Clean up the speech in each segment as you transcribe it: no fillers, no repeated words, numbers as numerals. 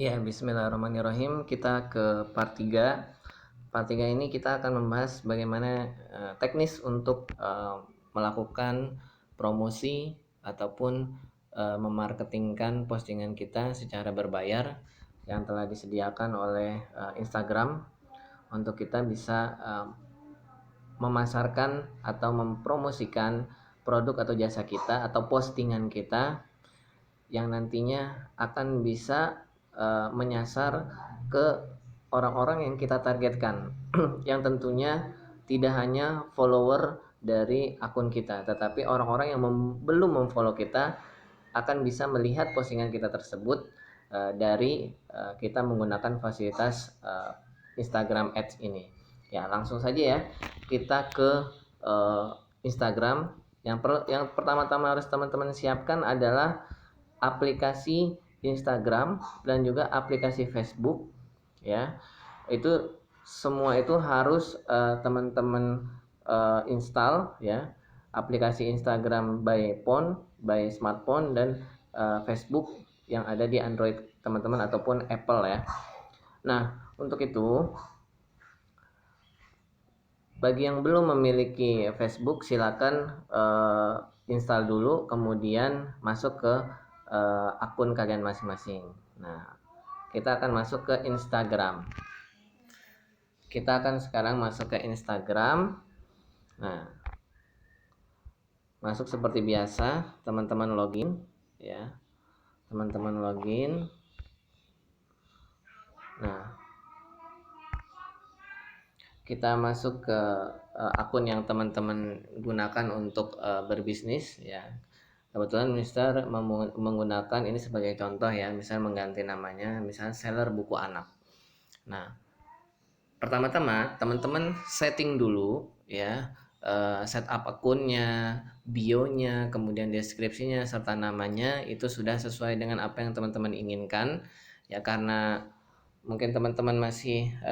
Ya, bismillahirrahmanirrahim. Kita ke part 3. Part 3 ini kita akan membahas bagaimana teknis untuk melakukan promosi ataupun memarketingkan postingan kita secara berbayar yang telah disediakan oleh Instagram untuk kita bisa memasarkan atau mempromosikan produk atau jasa kita atau postingan kita yang nantinya akan bisa menyasar ke orang-orang yang kita targetkan yang tentunya tidak hanya follower dari akun kita, tetapi orang-orang yang belum memfollow kita akan bisa melihat postingan kita tersebut dari kita menggunakan fasilitas Instagram Ads ini. Ya, langsung saja ya kita ke Instagram. Yang pertama-tama harus teman-teman siapkan adalah aplikasi Instagram dan juga aplikasi Facebook, ya. Itu semua itu harus teman-teman install, ya. Aplikasi Instagram by phone, by smartphone, dan Facebook yang ada di Android teman-teman ataupun Apple, ya. Nah, untuk itu bagi yang belum memiliki Facebook, silakan install dulu, kemudian masuk ke akun kalian masing-masing. Nah, kita akan masuk ke Instagram. Kita akan sekarang masuk ke Instagram. Nah, masuk seperti biasa, teman-teman login, ya. Teman-teman login. Nah, kita masuk ke akun yang teman-teman gunakan untuk berbisnis, ya. Kebetulan Mister menggunakan ini sebagai contoh, ya, misal mengganti namanya, misalnya seller buku anak. Nah, pertama-tama teman-teman setting dulu, ya, setup akunnya, bionya, kemudian deskripsinya serta namanya itu sudah sesuai dengan apa yang teman-teman inginkan, ya. Karena mungkin teman-teman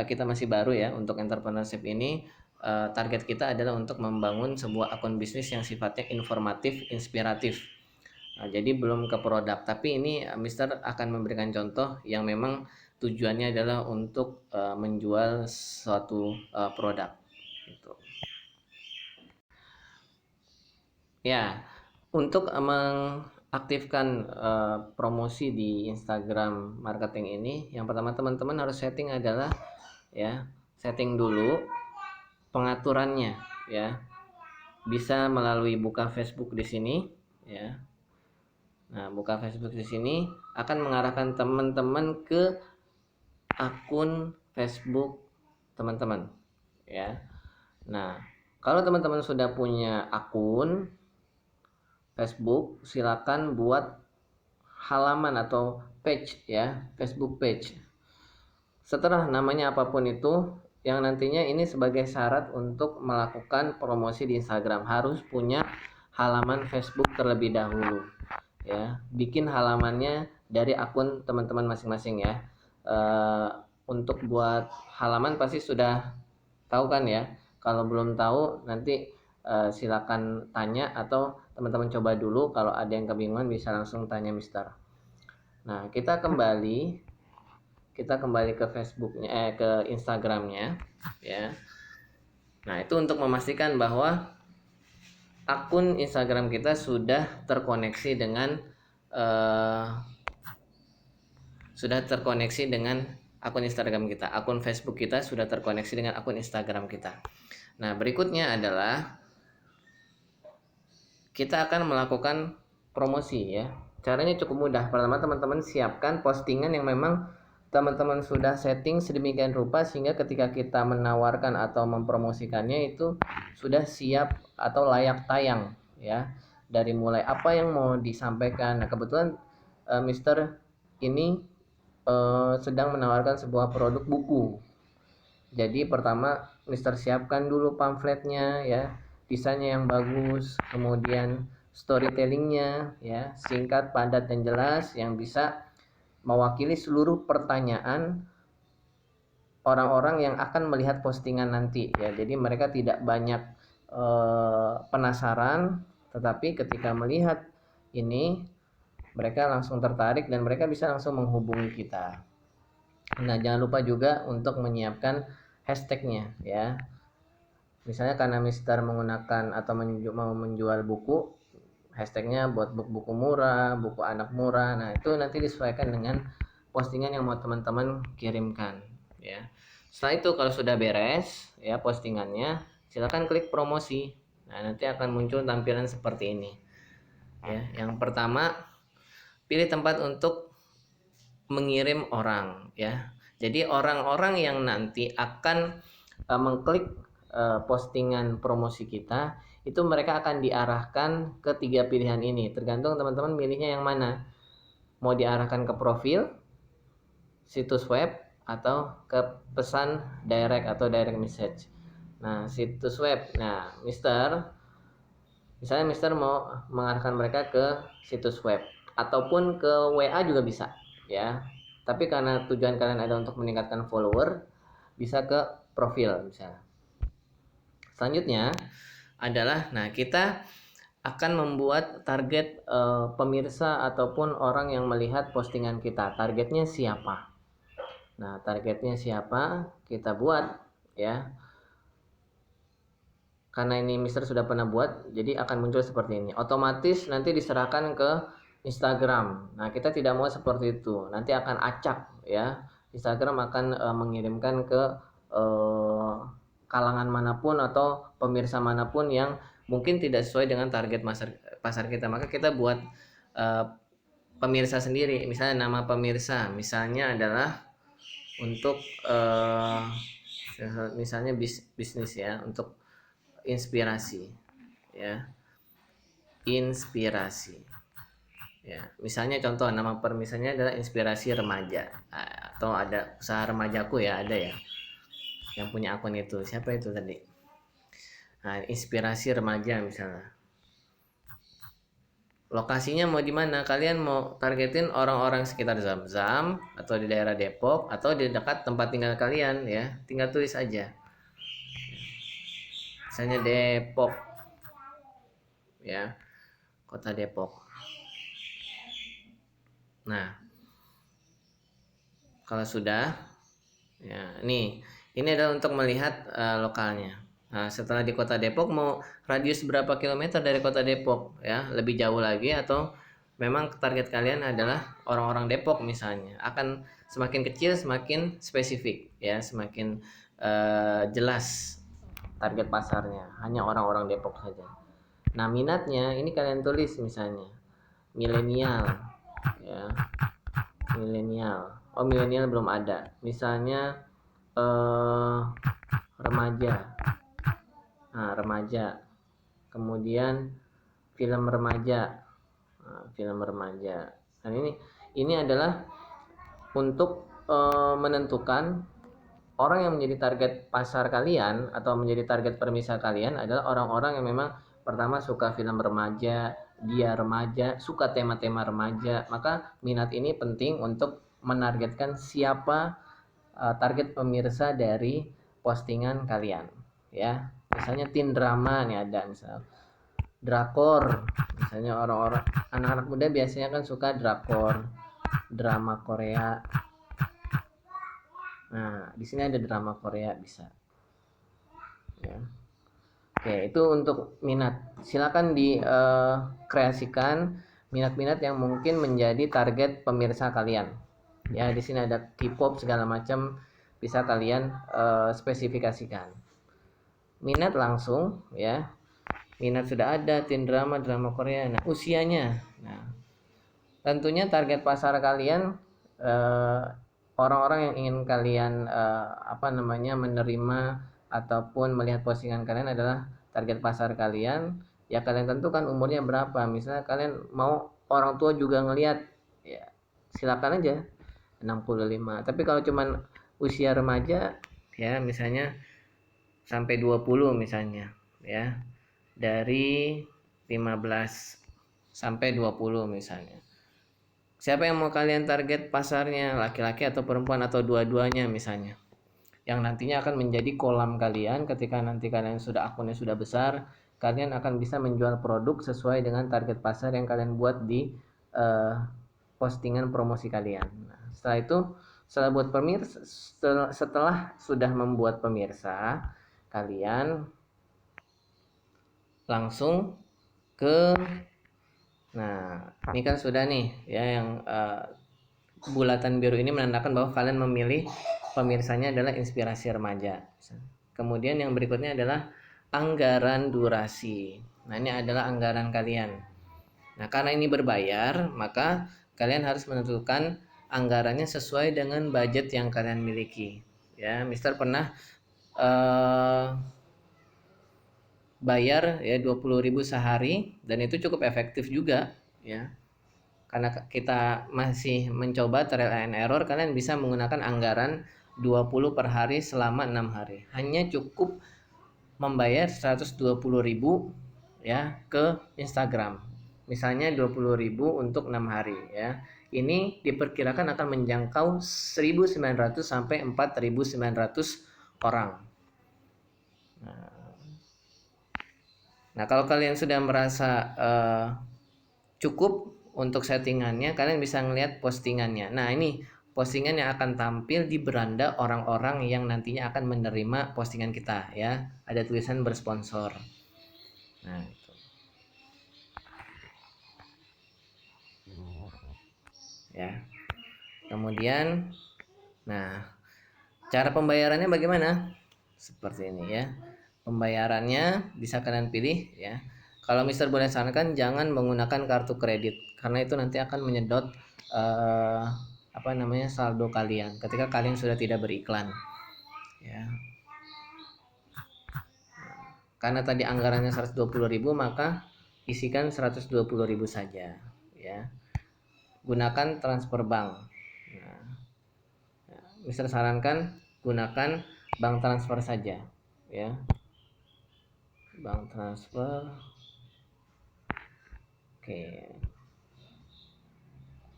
kita masih baru, ya, untuk entrepreneurship ini. Target kita adalah untuk membangun sebuah akun bisnis yang sifatnya informatif, inspiratif. Nah, jadi belum ke produk, tapi ini Mister akan memberikan contoh yang memang tujuannya adalah untuk menjual suatu produk. Gitu. Ya, untuk mengaktifkan promosi di Instagram marketing ini, yang pertama teman-teman harus setting adalah, ya, setting dulu pengaturannya, ya. Bisa melalui buka Facebook di sini, ya. Nah, buka Facebook di sini akan mengarahkan teman-teman ke akun Facebook teman-teman, ya. Nah, kalau teman-teman sudah punya akun Facebook, silakan buat halaman atau page, ya, Facebook page. Setelah namanya apapun itu, yang nantinya ini sebagai syarat untuk melakukan promosi di Instagram harus punya halaman Facebook terlebih dahulu, ya. Bikin halamannya dari akun teman-teman masing-masing, ya. Untuk buat halaman pasti sudah tahu kan, ya. Kalau belum tahu nanti silakan tanya atau teman-teman coba dulu. Kalau ada yang kebingungan bisa langsung tanya Mister. Nah, kita kembali ke Facebooknya, ke Instagramnya, ya. Nah, itu untuk memastikan bahwa akun Instagram kita sudah terkoneksi dengan akun Instagram kita. Akun Facebook kita sudah terkoneksi dengan akun Instagram kita. Nah, berikutnya adalah kita akan melakukan promosi, ya. Caranya cukup mudah. Pertama, teman-teman siapkan postingan yang memang teman-teman sudah setting sedemikian rupa sehingga ketika kita menawarkan atau mempromosikannya itu sudah siap atau layak tayang, ya. Dari mulai apa yang mau disampaikan. Nah, kebetulan Mister ini sedang menawarkan sebuah produk buku. Jadi pertama Mister siapkan dulu pamfletnya, ya, desainnya yang bagus, kemudian storytellingnya, ya, singkat, padat, dan jelas yang bisa mewakili seluruh pertanyaan orang-orang yang akan melihat postingan nanti, ya. Jadi mereka tidak banyak penasaran, tetapi ketika melihat ini mereka langsung tertarik dan mereka bisa langsung menghubungi kita. Nah, jangan lupa juga untuk menyiapkan hashtagnya ya. Misalnya karena Mister menggunakan atau mau menjual buku, hashtagnya buat buku murah, buku anak murah. Nah, itu nanti disesuaikan dengan postingan yang mau teman-teman kirimkan ya. Setelah itu kalau sudah beres ya postingannya, silakan klik promosi. Nah, nanti akan muncul tampilan seperti ini. Ya, yang pertama pilih tempat untuk mengirim orang ya. Jadi orang-orang yang nanti akan mengklik postingan promosi kita, itu mereka akan diarahkan ke 3 pilihan ini. Tergantung teman-teman milihnya yang mana. Mau diarahkan ke profil, situs web, atau ke pesan direct atau direct message. Nah, situs web. Nah, misalnya Mister mau mengarahkan mereka ke situs web ataupun ke WA juga bisa ya. Tapi karena tujuan kalian ada untuk meningkatkan follower, bisa ke profil misalnya. Selanjutnya adalah kita akan membuat target pemirsa ataupun orang yang melihat postingan kita. Targetnya siapa? Nah, targetnya siapa? Kita buat ya. Karena ini Mister sudah pernah buat, jadi akan muncul seperti ini. Otomatis nanti diserahkan ke Instagram. Nah, kita tidak mau seperti itu. Nanti akan acak ya. Instagram akan mengirimkan ke kalangan manapun atau pemirsa manapun yang mungkin tidak sesuai dengan target pasar kita. Maka kita buat pemirsa sendiri. Misalnya nama pemirsa, misalnya adalah untuk misalnya bisnis ya, untuk inspirasi ya, inspirasi ya. Misalnya contoh nama permisalnya adalah inspirasi remaja, atau ada usaha remajaku ya, ada ya yang punya akun itu, siapa itu tadi. Nah, inspirasi remaja misalnya. Lokasinya mau di mana? Kalian mau targetin orang-orang sekitar Zam-Zam atau di daerah Depok atau di dekat tempat tinggal kalian ya. Tinggal tulis aja. Misalnya Depok. Ya. Kota Depok. Nah, kalau sudah ya, ini adalah untuk melihat lokalnya. Nah, setelah di Kota Depok mau radius berapa kilometer dari Kota Depok ya, lebih jauh lagi atau memang target kalian adalah orang-orang Depok misalnya, akan semakin kecil semakin spesifik ya, semakin jelas target pasarnya, hanya orang-orang Depok saja. Nah, minatnya ini kalian tulis misalnya milenial ya, milenial. Oh, milenial belum ada. Misalnya remaja. Nah, remaja. Kemudian film remaja. Nah, film remaja. Dan ini adalah untuk menentukan orang yang menjadi target pasar kalian atau menjadi target permisal kalian adalah orang-orang yang memang pertama suka film remaja, dia remaja, suka tema-tema remaja. Maka minat ini penting untuk menargetkan siapa target pemirsa dari postingan kalian ya. Misalnya teen drama nih ada, misal drakor, misalnya orang-orang anak-anak muda biasanya kan suka drakor, drama Korea. Nah, di sini ada drama Korea bisa. Ya. Oke, itu untuk minat. Silakan dikreasikan minat-minat yang mungkin menjadi target pemirsa kalian. Ya, di sini ada K-pop segala macam bisa kalian spesifikasikan. Minat langsung ya. Minat sudah ada, teen drama, drama Korea. Nah, usianya. Nah, tentunya target pasar kalian orang-orang yang ingin kalian menerima ataupun melihat postingan kalian adalah target pasar kalian. Ya, kalian tentukan umurnya berapa. Misalnya kalian mau orang tua juga ngelihat, ya silakan aja 65. Tapi kalau cuman usia remaja ya, misalnya sampai 20 misalnya ya. Dari 15 sampai 20 misalnya. Siapa yang mau kalian target pasarnya, laki-laki atau perempuan atau dua-duanya misalnya, yang nantinya akan menjadi kolam kalian. Ketika nanti kalian akunnya sudah besar, kalian akan bisa menjual produk sesuai dengan target pasar yang kalian buat di postingan promosi kalian. Nah, setelah itu Setelah buat pemirsa, setelah sudah membuat pemirsa, kalian langsung ke, nah ini kan sudah nih ya, yang bulatan biru ini menandakan bahwa kalian memilih pemirsanya adalah inspirasi remaja. Kemudian yang berikutnya adalah anggaran durasi. Nah ini adalah anggaran kalian. Nah karena ini berbayar, maka kalian harus menentukan anggarannya sesuai dengan budget yang kalian miliki. Ya, Mister pernah bayar ya 20.000 sehari, dan itu cukup efektif juga ya. Karena kita masih mencoba trial and error, kalian bisa menggunakan anggaran 20 per hari selama 6 hari. Hanya cukup membayar 120.000 ya ke Instagram. Misalnya 20.000 untuk 6 hari ya. Ini diperkirakan akan menjangkau 1.900 sampai 4.900 orang. Nah, kalau kalian sudah merasa cukup untuk settingannya, kalian bisa ngelihat postingannya. Nah, ini postingan yang akan tampil di beranda orang-orang yang nantinya akan menerima postingan kita ya. Ada tulisan bersponsor. Nah, itu. Ya. Kemudian, nah, cara pembayarannya bagaimana? Seperti ini ya. Pembayarannya bisa kalian pilih ya. Kalau Mister boleh sarankan jangan menggunakan kartu kredit, karena itu nanti akan menyedot saldo kalian ketika kalian sudah tidak beriklan ya. Karena tadi anggarannya 120.000, maka isikan 120.000 saja ya. Gunakan transfer bank. Nah, Mister sarankan gunakan bank transfer saja ya. Bank transfer. Oke.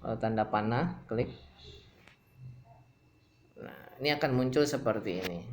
Kalau tanda panah, klik. Nah, ini akan muncul seperti ini.